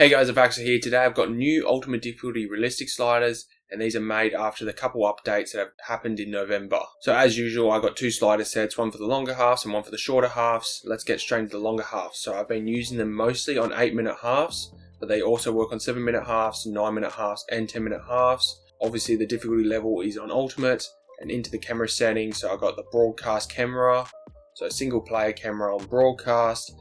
Hey guys, Evacso here. Today I've got new Ultimate Difficulty Realistic sliders, and these are made after the couple updates that have happened in November. So as usual, I got two slider sets, one for the longer halves and one for the shorter halves. Let's get straight into the longer halves. So I've been using them mostly on 8-minute halves, but they also work on 7-minute halves, 9-minute halves and 10-minute halves. Obviously the difficulty level is on Ultimate and into the camera settings. So I've got the broadcast camera, so a single player camera on broadcast.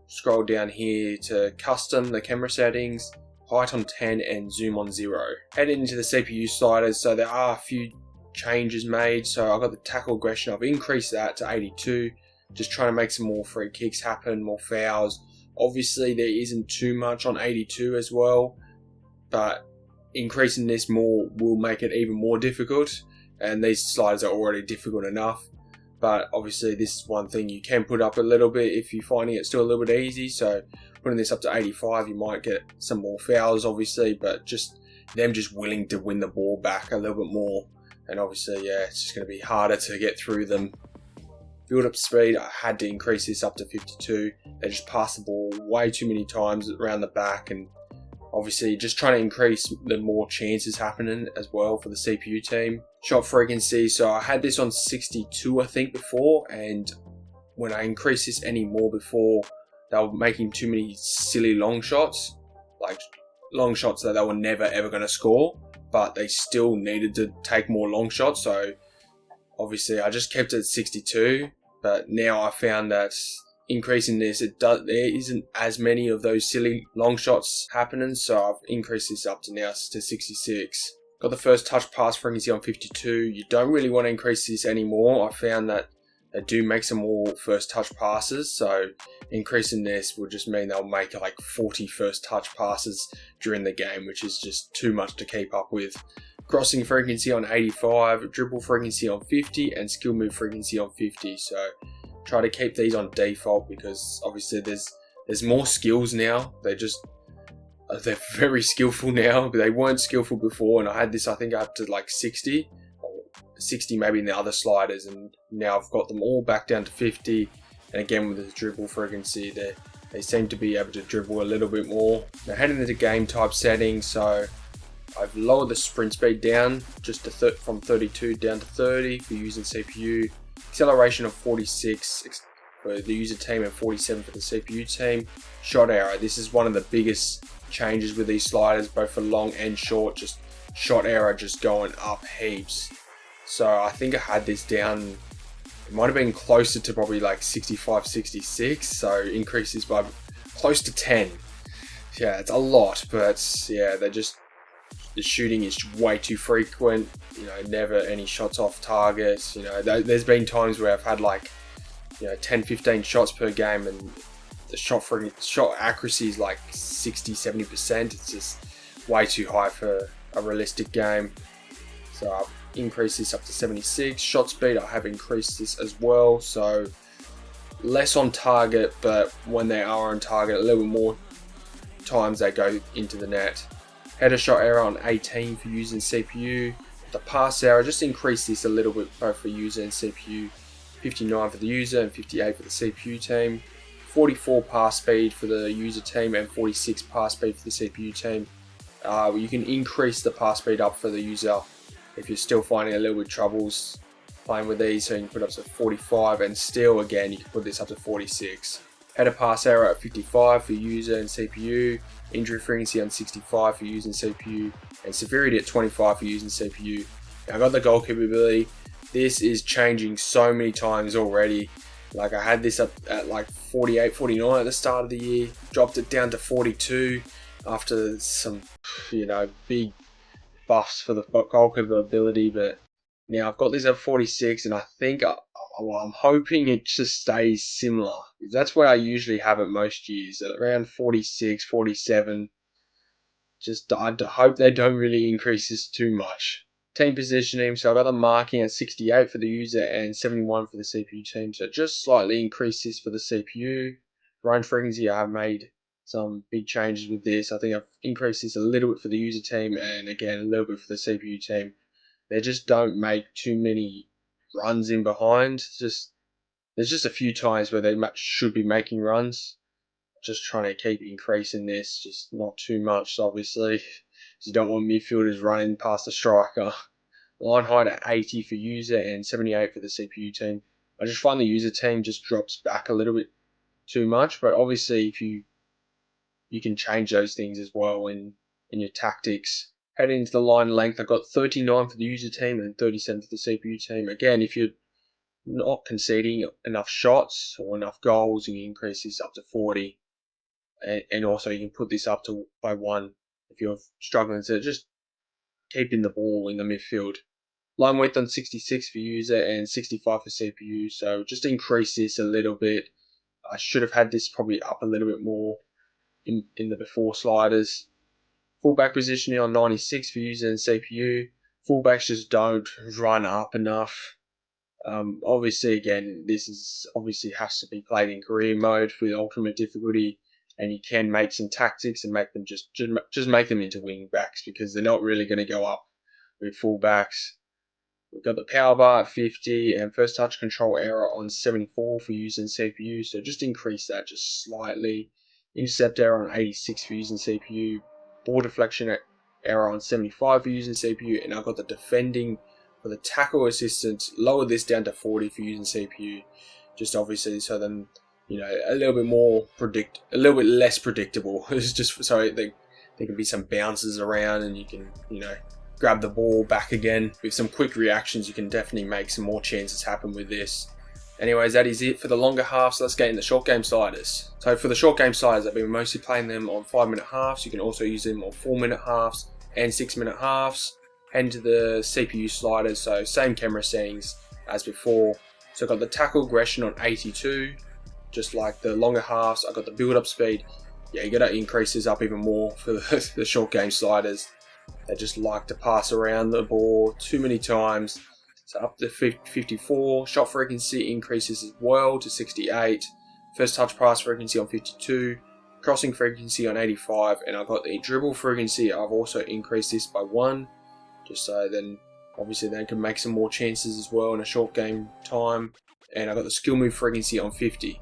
Scroll down here to custom the camera settings, height on 10 and zoom on 0. Heading into the CPU sliders, so there are a few changes made. So I've got the tackle aggression, I've increased that to 82, just trying to make some more free kicks happen, more fouls. Obviously there isn't too much on 82 as well, but increasing this more will make it even more difficult, and these sliders are already difficult enough. But obviously this is one thing you can put up a little bit if you're finding it still a little bit easy. So putting this up to 85, you might get some more fouls obviously, but just them just willing to win the ball back a little bit more. And obviously, yeah, it's just going to be harder to get through them. Build up speed, I had to increase this up to 52. They just pass the ball way too many times around the back, and obviously just trying to increase the more chances happening as well for the CPU team. Shot frequency, so I had this on 62 I think before, and when I increased this any more before, they were making too many silly long shots, like long shots that they were never ever going to score, but they still needed to take more long shots. So obviously I just kept it at 62, but now I found that increasing this, there isn't as many of those silly long shots happening, so I've increased this up to now to 66. Got the first touch pass frequency on 52. You don't really want to increase this anymore. I found that they do make some more first touch passes, so increasing this will just mean they'll make like 40 first touch passes during the game, which is just too much to keep up with. Crossing frequency on 85, dribble frequency on 50, and skill move frequency on 50. So try to keep these on default, because obviously there's more skills now. They're very skillful now, but they weren't skillful before, and I had this I think up to like 60 or 60 maybe in the other sliders, and now I've got them all back down to 50. And again with the dribble frequency, they seem to be able to dribble a little bit more. Now heading into game type settings, so I've lowered the sprint speed down just to from 32 down to 30 for using CPU. Acceleration of 46 for the user team and 47 for the CPU team. Shot arrow, this is one of the biggest changes with these sliders, both for long and short. Just shot arrow just going up heaps. So I think I had this down, it might have been closer to probably like 65, 66, so increase this by close to 10. Yeah, it's a lot, but yeah, the shooting is way too frequent, never any shots off target. There's been times where I've had like 10, 15 shots per game, and the shot accuracy is like 60, 70%. It's just way too high for a realistic game. So I've increased this up to 76. Shot speed, I have increased this as well. So less on target, but when they are on target, a little bit more times they go into the net. Header shot error on 18 for using CPU. The pass error, just increase this a little bit both for user and CPU. 59 for the user and 58 for the CPU team. 44 pass speed for the user team and 46 pass speed for the CPU team. You can increase the pass speed up for the user if you're still finding a little bit troubles playing with these, so you can put up to 45, and still again you can put this up to 46. Header pass error at 55 for user and CPU. Injury frequency on 65 for using CPU, and severity at 25 for using CPU. Now I got the goalkeeper ability. This is changing so many times already. Like I had this up at like 48, 49 at the start of the year, dropped it down to 42 after some, big buffs for the goalkeeper ability. But now I've got this at 46, and I think I'm hoping it just stays similar. That's where I usually have it most years, at around 46, 47. Just I hope they don't really increase this too much. Team positioning, so I've got the marking at 68 for the user and 71 for the CPU team, so just slightly increase this for the CPU. Range frequency, I have made some big changes with this. I think I've increased this a little bit for the user team, and again a little bit for the CPU team. They just don't make too many runs in behind. There's just a few times where they should be making runs. Just trying to keep increasing this, just not too much, obviously. You don't want midfielders running past the striker. Line height at 80 for user and 78 for the CPU team. I just find the user team just drops back a little bit too much, but obviously if you can change those things as well in your tactics. Heading into the line length, I've got 39 for the user team and 37 for the CPU team. Again, if you're not conceding enough shots or enough goals, you can increase this up to 40. And also you can put this up to by 1 if you're struggling to just keeping the ball in the midfield. Line width on 66 for user and 65 for CPU, so just increase this a little bit. I should have had this probably up a little bit more in the before sliders. Fullback positioning on 96 for user and CPU. Fullbacks just don't run up enough. Obviously, again, this is obviously has to be played in career mode for the ultimate difficulty, and you can make some tactics and make them just make them into wing backs because they're not really going to go up with fullbacks. We've got the power bar at 50 and first touch control error on 74 for user and CPU, so just increase that just slightly. Intercept error on 86 for user and CPU. Ball deflection error on 75 for user and CPU, and I've got the defending for the tackle assistance, lower this down to 40 for user and CPU. Just obviously so then, a little bit less predictable. It's just so there can be some bounces around and you can, grab the ball back again. With some quick reactions, you can definitely make some more chances happen with this. Anyways, that is it for the longer halves. Let's get in the short game sliders. So for the short game sliders, I've been mostly playing them on 5-minute halves. You can also use them on 4-minute halves and 6-minute halves. Head to the CPU sliders, so same camera settings as before. So I've got the tackle aggression on 82, just like the longer halves. I've got the build-up speed. Yeah, you got to increase this up even more for the short game sliders. They just like to pass around the ball too many times. So up to 54. Shot frequency increases as well to 68. First touch pass frequency on 52. Crossing frequency on 85. And I've got the dribble frequency. I've also increased this by 1. Just so then obviously they can make some more chances as well in a short game time. And I've got the skill move frequency on 50.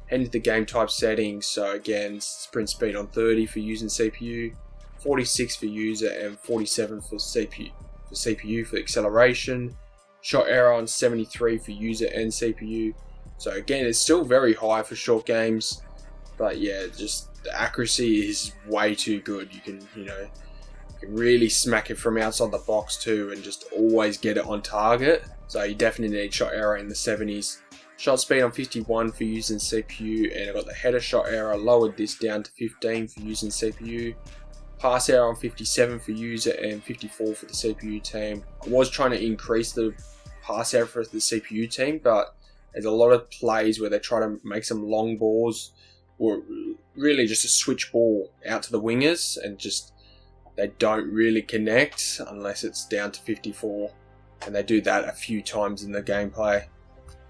Head into the game type settings. So again, sprint speed on 30 for using CPU. 46 for user and 47 for CPU for acceleration. Shot error on 73 for user and CPU. So again, it's still very high for short games, but yeah, just the accuracy is way too good. You can, you can really smack it from outside the box too and just always get it on target. So you definitely need shot error in the 70s. Shot speed on 51 for using CPU, and I've got the header shot error, lowered this down to 15 for using CPU. Pass error on 57 for user and 54 for the CPU team. I was trying to increase the pass error for the CPU team, but there's a lot of plays where they try to make some long balls or really just a switch ball out to the wingers and just they don't really connect unless it's down to 54, and they do that a few times in the gameplay.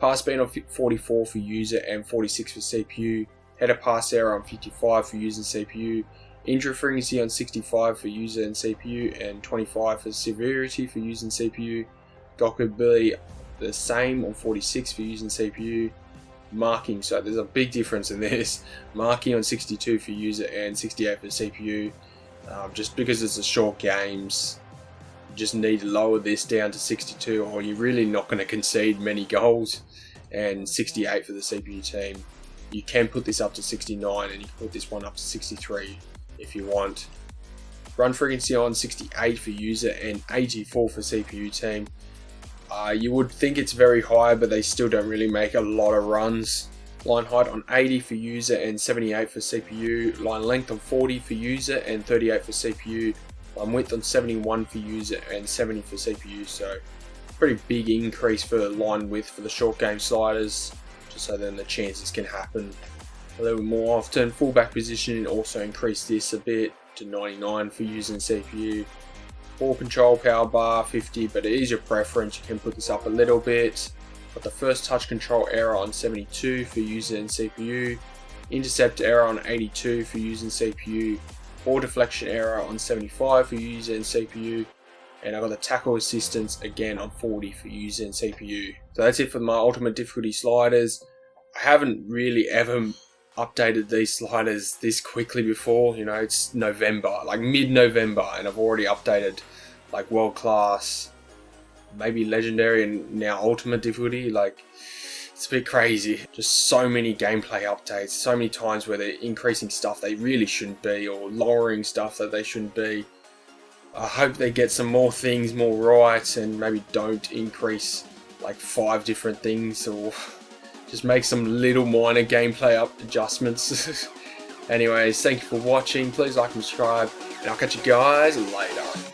Pass speed on 44 for user and 46 for CPU. Header pass error on 55 for user and CPU. Injury frequency on 65 for user and CPU, and 25 for severity for user and CPU. Dockability the same on 46 for user and CPU. Marking, so there's a big difference in this. Marking on 62 for user and 68 for CPU. Just because it's a short games, you just need to lower this down to 62 or you're really not going to concede many goals. And 68 for the CPU team. You can put this up to 69 and you can put this one up to 63 if you want. Run frequency on 68 for user and 84 for CPU team. You would think it's very high, but they still don't really make a lot of runs. Line height on 80 for user and 78 for CPU. Line length on 40 for user and 38 for CPU. Line width on 71 for user and 70 for CPU. So pretty big increase for line width for the short game sliders, just so then the chances can happen a little more often. Fullback position also increased this a bit to 99 for using CPU. Ball control power bar 50, but it is your preference. You can put this up a little bit. Got the first touch control error on 72 for user and CPU. Intercept error on 82 for user and CPU. Ball deflection error on 75 for user and CPU. And I've got the tackle assistance again on 40 for user and CPU. So that's it for my ultimate difficulty sliders. I haven't really ever updated these sliders this quickly before. You know, it's November, like mid-November, and I've already updated like world class, maybe legendary, and now ultimate difficulty. Like, it's a bit crazy. Just so many gameplay updates, so many times where they're increasing stuff they really shouldn't be, or lowering stuff that they shouldn't be. I hope they get some more things more right, and maybe don't increase like 5 different things, or just make some little minor gameplay adjustments. Anyways, thank you for watching. Please like and subscribe, and I'll catch you guys later.